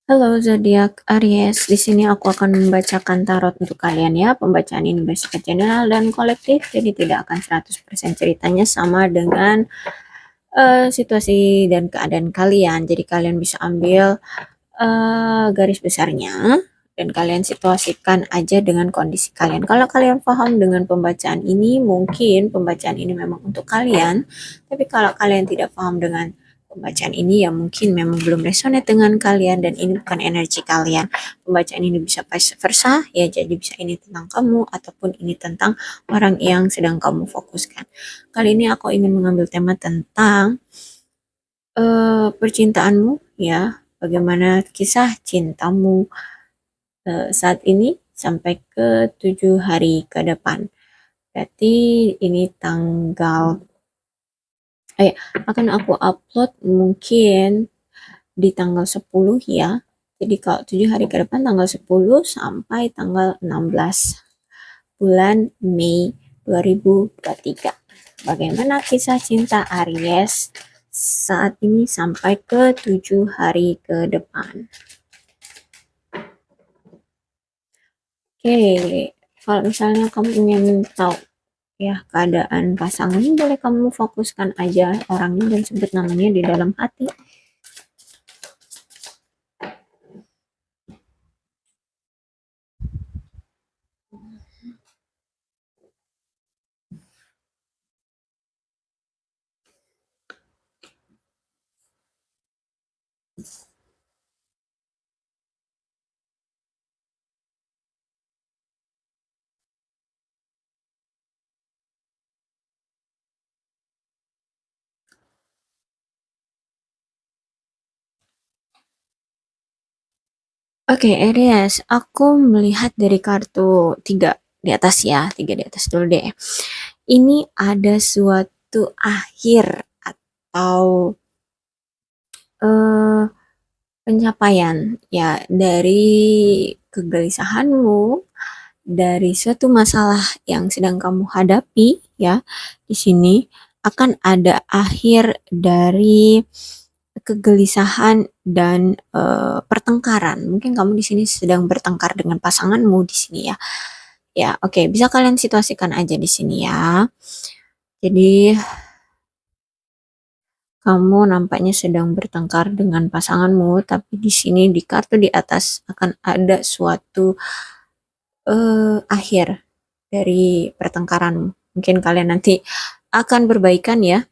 Halo zodiak Aries, di sini aku akan membacakan tarot untuk kalian ya. Pembacaan ini bersifat general dan kolektif, jadi tidak akan 100% ceritanya sama dengan situasi dan keadaan kalian. Jadi kalian bisa ambil garis besarnya dan kalian situasikan aja dengan kondisi kalian. Kalau kalian paham dengan pembacaan ini, mungkin pembacaan ini memang untuk kalian. Tapi kalau kalian tidak paham dengan pembacaan ini, ya mungkin memang belum resonate dengan kalian dan ini bukan energi kalian. Pembacaan ini bisa vice versa, ya jadi bisa ini tentang kamu ataupun ini tentang orang yang sedang kamu fokuskan. Kali ini aku ingin mengambil tema tentang percintaanmu ya, bagaimana kisah cintamu saat ini sampai ke 7 hari ke depan. Berarti ini tanggal akan aku upload mungkin di tanggal 10 ya. Jadi kalau 7 hari ke depan tanggal 10 sampai tanggal 16 bulan Mei 2023. Bagaimana kisah cinta Aries saat ini sampai ke 7 hari ke depan. Oke, kalau misalnya kamu ingin tahu ya keadaan pasangan, boleh kamu fokuskan aja orangnya dan sebut namanya di dalam hati. Oke, Aries, aku melihat dari kartu tiga di atas ya, tiga di atas dulu deh. Ini ada suatu akhir atau eh, pencapaian ya dari kegelisahanmu, dari suatu masalah yang sedang kamu hadapi ya. Di sini akan ada akhir dari kegelisahan dan pertengkaran. Mungkin kamu di sini sedang bertengkar dengan pasanganmu di sini ya. Ya, oke, bisa kalian situasikan aja di sini ya. Jadi kamu nampaknya sedang bertengkar dengan pasanganmu, tapi di sini di kartu di atas akan ada suatu akhir dari pertengkaran. Mungkin kalian nanti akan berbaikan ya.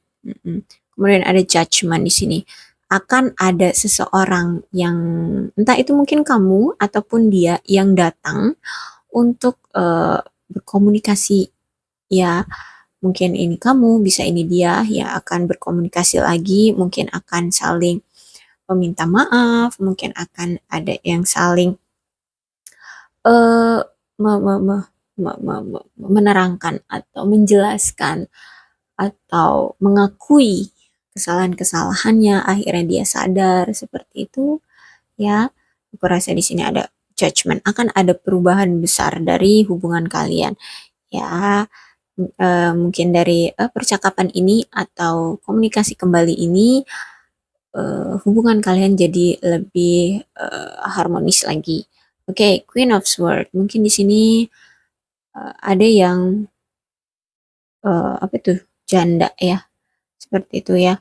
Kemudian ada judgment di sini. Akan ada seseorang yang entah itu mungkin kamu ataupun dia yang datang untuk berkomunikasi ya. Mungkin ini kamu, bisa ini dia ya akan berkomunikasi lagi, mungkin akan saling meminta maaf, mungkin akan ada yang saling eh menerangkan atau menjelaskan atau mengakui kesalahan-kesalahannya, akhirnya dia sadar seperti itu ya. Aku rasa di sini ada judgment, akan ada perubahan besar dari hubungan kalian ya. Mungkin dari percakapan ini atau komunikasi kembali ini hubungan kalian jadi lebih harmonis lagi. Oke, Queen of Swords. Mungkin di sini ada yang apa tuh janda ya, seperti itu ya.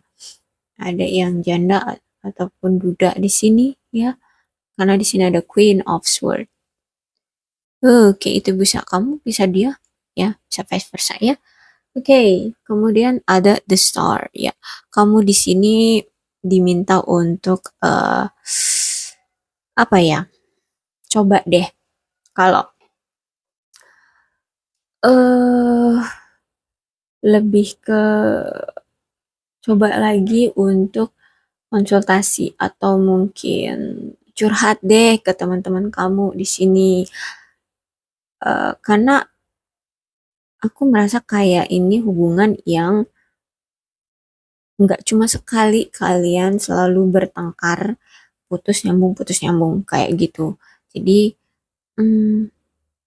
Ada yang janda ataupun duda di sini ya, karena di sini ada Queen of Swords. Oke, itu bisa kamu, bisa dia ya, bisa vice versa ya. Oke, kemudian ada The Star ya. Kamu di sini diminta untuk apa ya? Coba deh kalau eh lebih ke coba lagi untuk konsultasi atau mungkin curhat deh ke teman-teman kamu di sini. Karena aku merasa kayak ini hubungan yang nggak cuma sekali kalian selalu bertengkar, putus nyambung kayak gitu. Jadi hmm,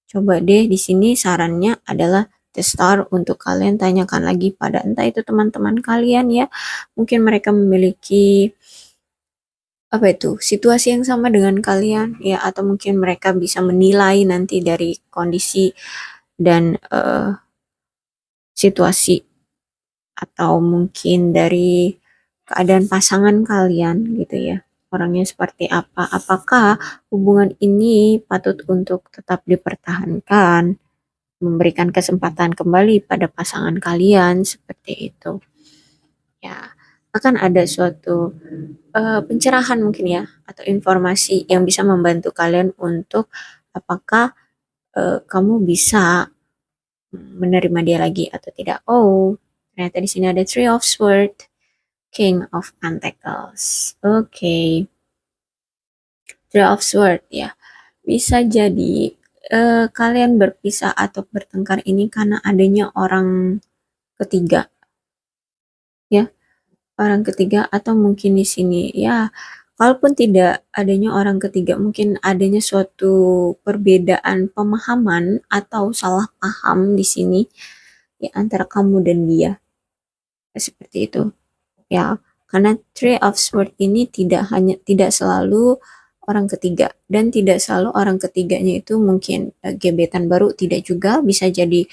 coba deh di sini sarannya adalah The Star untuk kalian tanyakan lagi pada entah itu teman-teman kalian ya. Mungkin mereka memiliki apa itu, situasi yang sama dengan kalian ya, atau mungkin mereka bisa menilai nanti dari kondisi dan situasi, atau mungkin dari keadaan pasangan kalian gitu ya. Orangnya seperti apa? Apakah hubungan ini patut untuk tetap dipertahankan, memberikan kesempatan kembali pada pasangan kalian seperti itu. Ya, akan ada suatu pencerahan mungkin ya, atau informasi yang bisa membantu kalian untuk apakah kamu bisa menerima dia lagi atau tidak. Oh, ternyata di sini ada Three of Swords, King of Pentacles. Oke, Three of Swords ya. Bisa jadi kalian berpisah atau bertengkar ini karena adanya orang ketiga ya, orang ketiga, atau mungkin di sini ya, kalaupun tidak adanya orang ketiga, mungkin adanya suatu perbedaan pemahaman atau salah paham di sini ya antara kamu dan dia. Seperti itu. Ya, karena Three of Swords ini tidak selalu orang ketiga, dan tidak selalu orang ketiganya itu mungkin gebetan baru, tidak juga, bisa jadi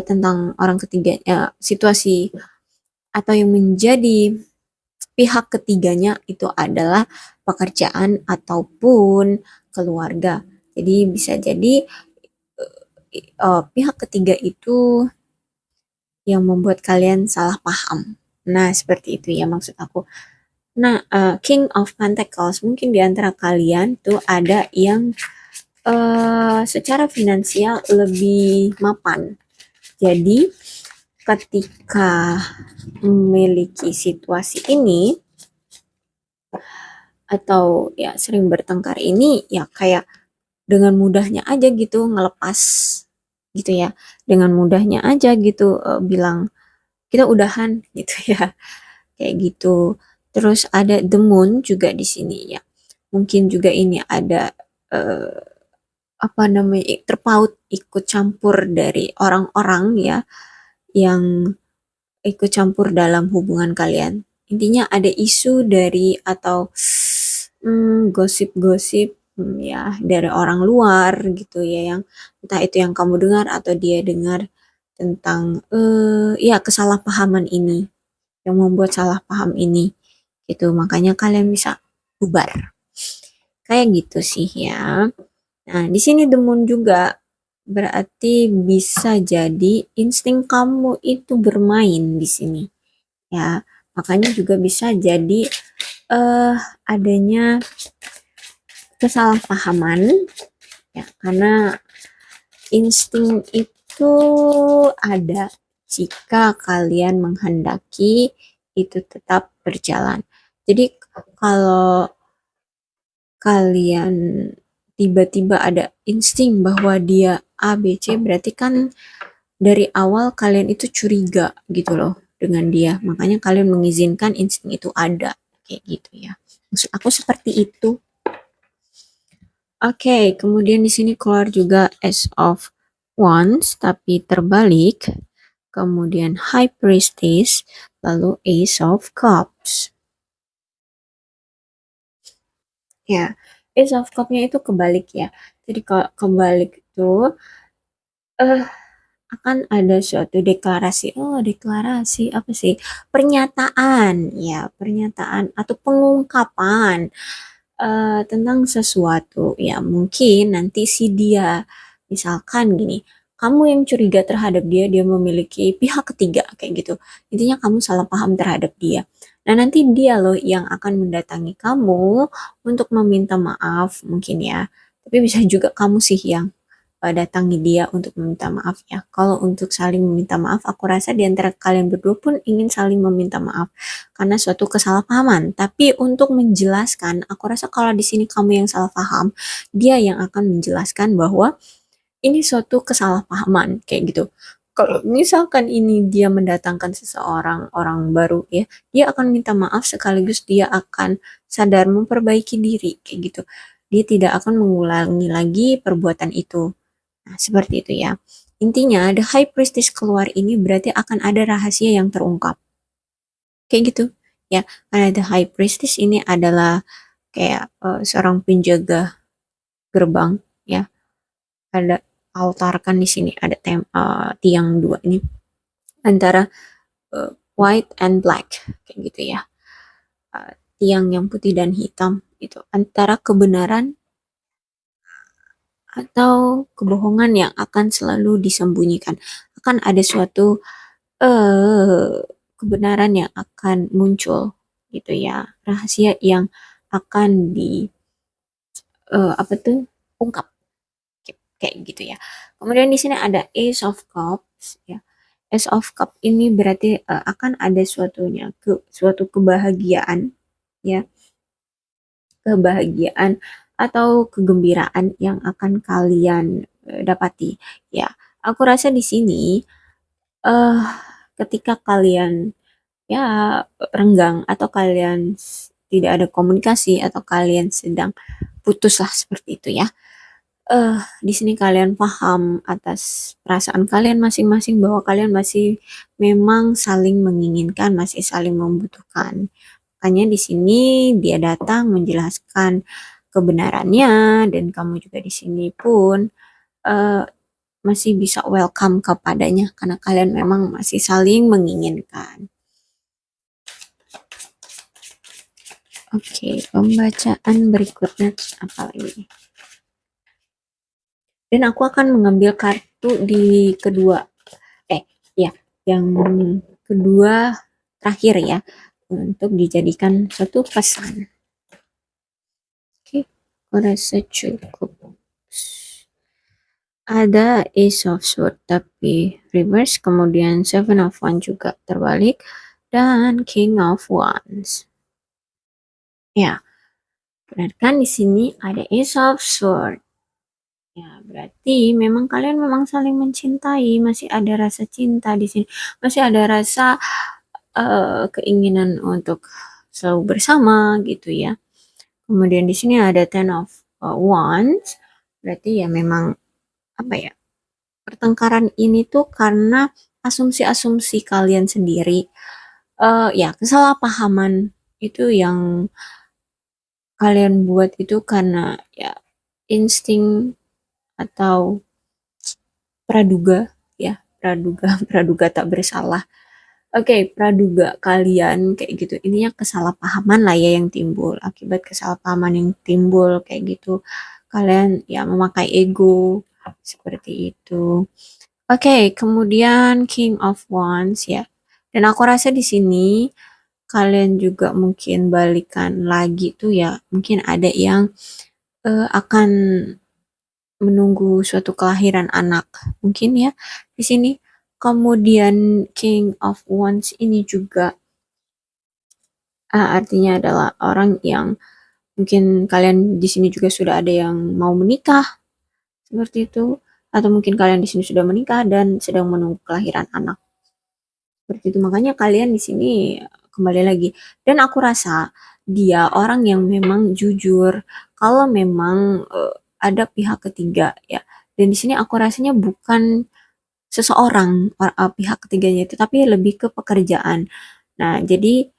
tentang orang ketiganya, situasi atau yang menjadi pihak ketiganya itu adalah pekerjaan ataupun keluarga. Jadi bisa jadi pihak ketiga itu yang membuat kalian salah paham. Nah, seperti itu ya maksud aku. Nah, King of Pentacles, mungkin di antara kalian tuh ada yang secara finansial lebih mapan. Jadi, ketika memiliki situasi ini, atau ya sering bertengkar ini, ya kayak dengan mudahnya aja gitu ngelepas gitu ya. Dengan mudahnya aja gitu bilang, kita udahan gitu ya. Kayak gitu. Terus ada the moon juga di sini ya. Mungkin juga ini ada eh, apa namanya, terpaut ikut campur dari orang-orang ya, yang ikut campur dalam hubungan kalian. Intinya ada isu dari, atau gosip-gosip ya dari orang luar gitu ya, yang entah itu yang kamu dengar atau dia dengar tentang ya kesalahpahaman ini, yang membuat salah paham ini gitu. Makanya kalian bisa bubar. Kayak gitu sih ya. Nah, di sini The Moon juga berarti bisa jadi insting kamu itu bermain di sini. Ya, makanya juga bisa jadi eh adanya kesalahpahaman ya, karena insting itu ada jika kalian menghendaki itu tetap berjalan. Jadi kalau kalian tiba-tiba ada insting bahwa dia A, B, C, berarti kan dari awal kalian itu curiga gitu loh dengan dia. Makanya kalian mengizinkan insting itu ada. Kayak gitu ya. Maksud aku seperti itu. Oke, kemudian di sini keluar juga Ace of Wands, tapi terbalik. Kemudian High Priestess, lalu Ace of Cups. Ya, Ace of Cups-nya itu kebalik ya. Jadi kalau kebalik itu eh akan ada suatu deklarasi. Oh, deklarasi apa sih? Pernyataan, ya, pernyataan atau pengungkapan tentang sesuatu. Ya, mungkin nanti si dia, misalkan gini, kamu yang curiga terhadap dia, dia memiliki pihak ketiga kayak gitu. Intinya kamu salah paham terhadap dia. Nah, nanti dia loh yang akan mendatangi kamu untuk meminta maaf mungkin ya. Tapi bisa juga kamu sih yang datangi dia untuk meminta maaf ya. Kalau untuk saling meminta maaf, aku rasa di antara kalian berdua pun ingin saling meminta maaf karena suatu kesalahpahaman. Tapi untuk menjelaskan, aku rasa kalau di sini kamu yang salah paham, dia yang akan menjelaskan bahwa ini suatu kesalahpahaman kayak gitu. Kalau misalkan ini dia mendatangkan seseorang, orang baru ya, dia akan minta maaf sekaligus dia akan sadar memperbaiki diri kayak gitu. Dia tidak akan mengulangi lagi perbuatan itu. Nah, seperti itu ya. Intinya, The High Priestess keluar ini berarti akan ada rahasia yang terungkap. Kayak gitu. ya. Karena the high priestess ini adalah kayak seorang penjaga gerbang, ya. Ada altar kan di sini, ada tiang dua ini antara white and black kayak gitu ya. Tiang yang putih dan hitam itu antara kebenaran atau kebohongan yang akan selalu disembunyikan. Akan ada suatu kebenaran yang akan muncul gitu ya, rahasia yang akan apa tuh ungkap kayak gitu ya. Kemudian di sini ada Ace of Cups ya. Ace of Cup ini berarti akan ada suatu kebahagiaan ya, kebahagiaan atau kegembiraan yang akan kalian dapati ya. Aku rasa di sini eh ketika kalian ya renggang atau kalian tidak ada komunikasi atau kalian sedang putus lah seperti itu ya. Di sini kalian paham atas perasaan kalian masing-masing bahwa kalian masih memang saling menginginkan, masih saling membutuhkan. Makanya di sini dia datang menjelaskan kebenarannya dan kamu juga di sini pun eh, masih bisa welcome kepadanya karena kalian memang masih saling menginginkan. Oke, pembacaan berikutnya apa lagi? Dan aku akan mengambil kartu di kedua, ya, yang kedua terakhir ya, untuk dijadikan suatu pesan. Oke, aku rasa cukup. Ada Ace of Swords tapi reverse, kemudian Seven of Wands juga terbalik, dan King of Wands. Ya, benar kan di sini ada Ace of Swords. Ya, berarti memang kalian memang saling mencintai, masih ada rasa cinta di sini, masih ada rasa keinginan untuk selalu bersama gitu ya. Kemudian di sini ada Ten of Wands, berarti ya memang apa ya, pertengkaran ini tuh karena asumsi-asumsi kalian sendiri, ya kesalahpahaman itu yang kalian buat itu karena ya insting atau praduga ya, praduga praduga tak bersalah. Oke, praduga kalian kayak gitu, ininya kesalahpahaman lah ya yang timbul akibat kesalahpahaman yang timbul kayak gitu, kalian ya memakai ego seperti itu. Oke, kemudian King of Wands ya, dan aku rasa di sini kalian juga mungkin balikan lagi tuh ya, mungkin ada yang akan menunggu suatu kelahiran anak mungkin ya di sini. Kemudian King of Wands ini juga artinya adalah orang yang mungkin kalian di sini juga sudah ada yang mau menikah seperti itu, atau mungkin kalian di sini sudah menikah dan sedang menunggu kelahiran anak seperti itu. Makanya kalian di sini kembali lagi, dan aku rasa dia orang yang memang jujur kalau memang ada pihak ketiga ya. Dan di sini aku rasanya bukan seseorang pihak ketiganya itu, tapi lebih ke pekerjaan. Nah, jadi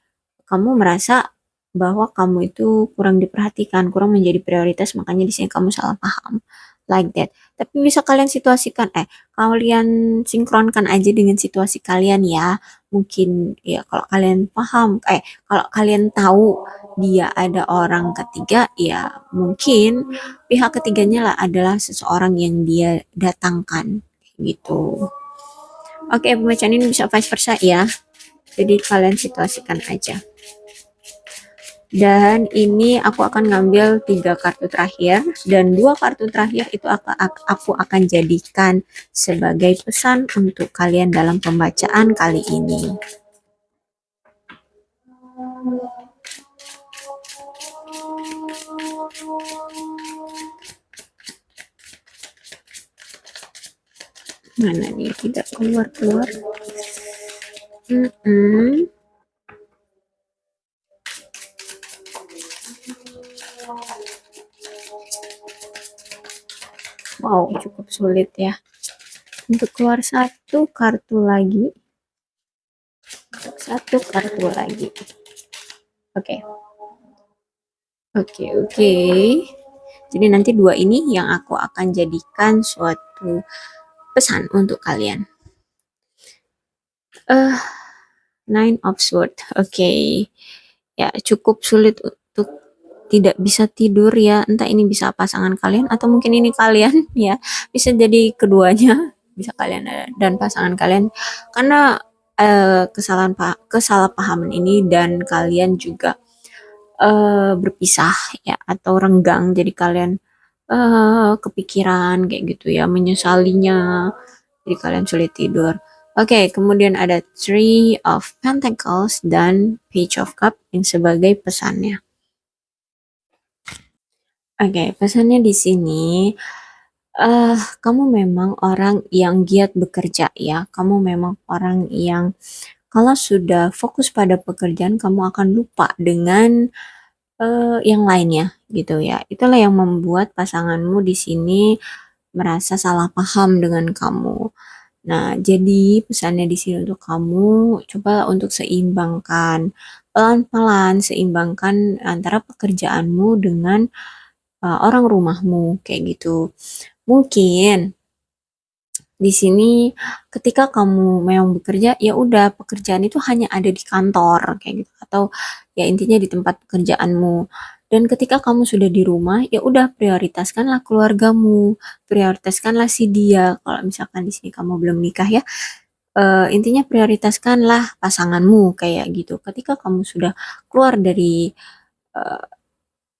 kamu merasa bahwa kamu itu kurang diperhatikan, kurang menjadi prioritas, makanya di sini kamu salah paham like that. Tapi bisa kalian situasikan, kalian sinkronkan aja dengan situasi kalian ya. Mungkin ya kalau kalian paham, kalau kalian tahu dia ada orang ketiga, ya mungkin pihak ketiganya lah adalah seseorang yang dia datangkan gitu. Oke, pembacaan ini bisa vice versa ya. Jadi kalian situasikan aja. Dan ini aku akan ngambil 3 kartu terakhir, dan 2 kartu terakhir itu aku akan jadikan sebagai pesan untuk kalian dalam pembacaan kali ini. Mana nih, tidak keluar-keluar. Wow, cukup sulit ya. Untuk keluar satu kartu lagi. Satu kartu lagi. Oke, oke. Jadi nanti dua ini yang aku akan jadikan suatu pesan untuk kalian. Eh, Nine of Swords. Oke. Ya, cukup sulit untuk tidak bisa tidur ya. Entah ini bisa pasangan kalian atau mungkin ini kalian ya. Bisa jadi keduanya, bisa kalian dan pasangan kalian karena kesalahpahaman ini dan kalian juga berpisah ya atau renggang jadi kalian kepikiran kayak gitu ya, menyesalinya. Jadi kalian sulit tidur. Oke, kemudian ada Three of Pentacles dan Page of Cup yang sebagai pesannya. Oke, pesannya di sini, kamu memang orang yang giat bekerja ya. Kamu memang orang yang kalau sudah fokus pada pekerjaan, kamu akan lupa dengan yang lainnya gitu ya. Itulah yang membuat pasanganmu di sini merasa salah paham dengan kamu. Nah, jadi pesannya di sini untuk kamu, coba untuk seimbangkan, pelan-pelan seimbangkan antara pekerjaanmu dengan orang rumahmu, kayak gitu. Mungkin di sini ketika kamu memang bekerja, ya udah pekerjaan itu hanya ada di kantor, kayak gitu. Atau ya intinya di tempat pekerjaanmu. Dan ketika kamu sudah di rumah, ya udah prioritaskanlah keluargamu, prioritaskanlah si dia. Kalau misalkan di sini kamu belum nikah ya, intinya prioritaskanlah pasanganmu kayak gitu. Ketika kamu sudah keluar dari eh,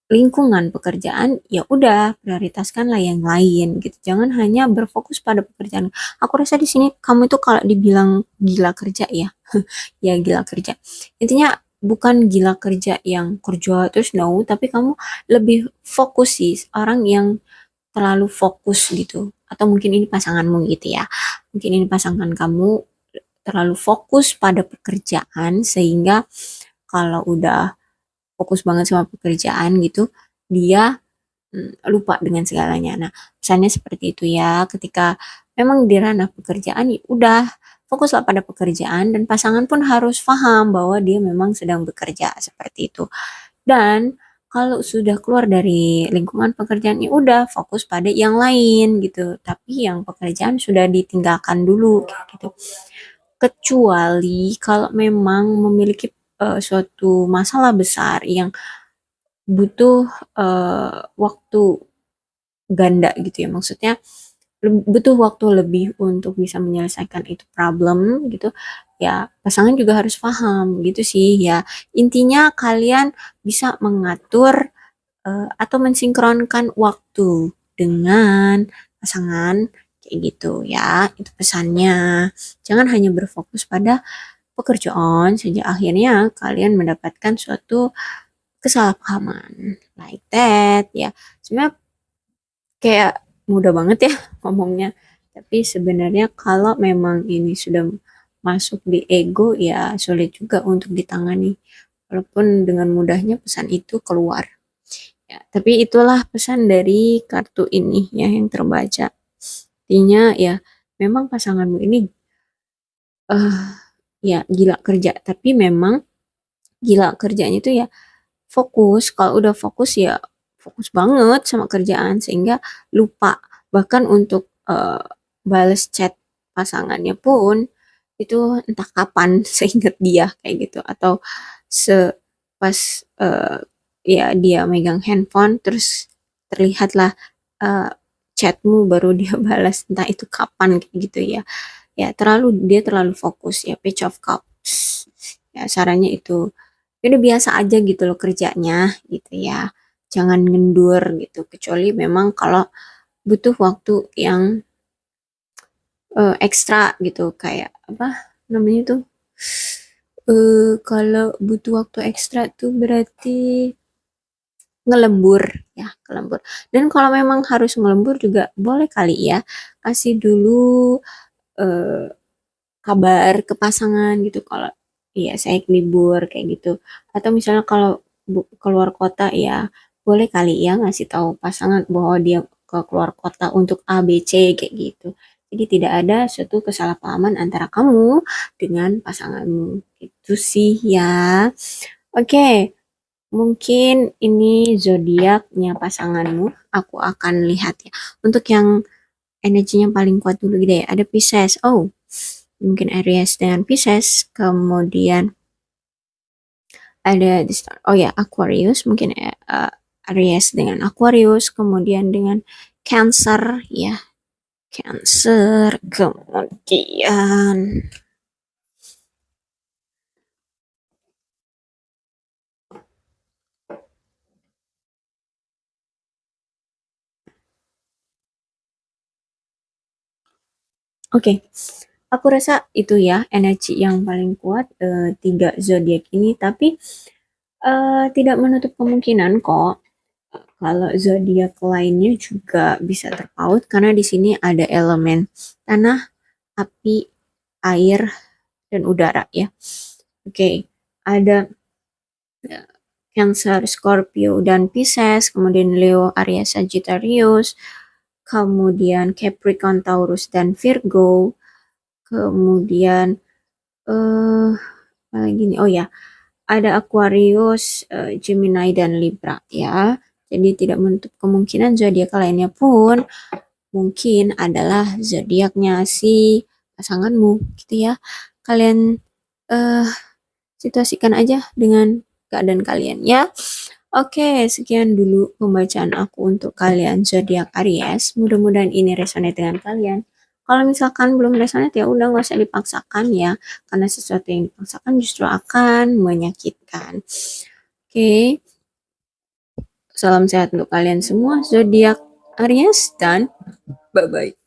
lingkungan pekerjaan, ya udah prioritaskanlah yang lain gitu. Jangan hanya berfokus pada pekerjaan. Aku rasa di sini kamu itu kalau dibilang gila kerja ya, ya gila kerja. Intinya bukan gila kerja yang kerja terus no, tapi kamu lebih fokus sih, orang yang terlalu fokus gitu. Atau mungkin ini pasanganmu gitu ya. Mungkin ini pasangan kamu terlalu fokus pada pekerjaan sehingga kalau udah fokus banget sama pekerjaan gitu, dia lupa dengan segalanya. Nah, misalnya seperti itu ya, ketika memang di ranah pekerjaan, ya udah fokuslah pada pekerjaan dan pasangan pun harus paham bahwa dia memang sedang bekerja seperti itu. Dan kalau sudah keluar dari lingkungan pekerjaan, ya udah fokus pada yang lain gitu. Tapi yang pekerjaan sudah ditinggalkan dulu kayak gitu. Kecuali kalau memang memiliki suatu masalah besar yang butuh waktu ganda gitu ya. Maksudnya butuh waktu lebih untuk bisa menyelesaikan itu problem gitu. Ya, pasangan juga harus paham gitu sih ya. Intinya kalian bisa mengatur atau mensinkronkan waktu dengan pasangan kayak gitu ya. Itu pesannya. Jangan hanya berfokus pada pekerjaan sehingga akhirnya kalian mendapatkan suatu kesalahpahaman like that ya. Sebenarnya kayak mudah banget ya ngomongnya. Tapi sebenarnya kalau memang ini sudah masuk di ego ya sulit juga untuk ditangani. Walaupun dengan mudahnya pesan itu keluar. Ya, tapi itulah pesan dari kartu ini ya yang terbaca. Artinya ya memang pasanganmu ini eh ya gila kerja, tapi memang gila kerjanya itu ya fokus. Kalau udah fokus ya fokus banget sama kerjaan sehingga lupa bahkan untuk bales chat pasangannya pun itu entah kapan seingat dia kayak gitu atau se pas eh, ya dia megang handphone terus terlihatlah eh, chatmu baru dia balas entah itu kapan kayak gitu ya. Ya dia terlalu fokus ya, Page of Cups ya, sarannya itu ya udah biasa aja gitu loh kerjanya gitu ya, jangan ngendur gitu kecuali memang kalau butuh waktu yang ekstra gitu kayak apa namanya tuh, kalau butuh waktu ekstra tuh berarti ngelembur ya, ngelembur. Dan kalau memang harus ngelembur juga boleh kali ya kasih dulu eh, kabar ke pasangan gitu kalau iya saya libur kayak gitu. Atau misalnya kalau keluar kota ya boleh kali ya ngasih tahu pasangan bahwa dia ke keluar kota untuk A B C kayak gitu. Jadi tidak ada suatu kesalahpahaman antara kamu dengan pasanganmu. Itu sih ya. Oke, mungkin ini zodiaknya pasanganmu. Aku akan lihat ya. Untuk yang energinya paling kuat dulu deh. Ada Pisces. Oh, mungkin Aries dengan Pisces. Kemudian ada oh ya, Aquarius. Mungkin Aries dengan Aquarius. Kemudian dengan Cancer ya. Cancer. Kemudian oke, aku rasa itu ya energi yang paling kuat tiga zodiak ini. Tapi tidak menutup kemungkinan kok kalau zodiak lainnya juga bisa terpaut karena di sini ada elemen tanah, api, air, dan udara ya. Oke, ada Cancer, Scorpio, dan Pisces, kemudian Leo, Aries, Sagittarius, kemudian Capricorn, Taurus, dan Virgo, kemudian apa lagi nih? Oh ya, ada Aquarius, Gemini, dan Libra ya. Jadi tidak menutup kemungkinan zodiak lainnya pun mungkin adalah zodiaknya si pasanganmu gitu ya. Kalian eh situasikan aja dengan keadaan kalian ya. Oke, sekian dulu pembacaan aku untuk kalian zodiak Aries. Mudah-mudahan ini resonate dengan kalian. Kalau misalkan belum resonate ya udah nggak usah dipaksakan ya, karena sesuatu yang dipaksakan justru akan menyakitkan. Oke, salam sehat untuk kalian semua zodiak Aries dan bye bye.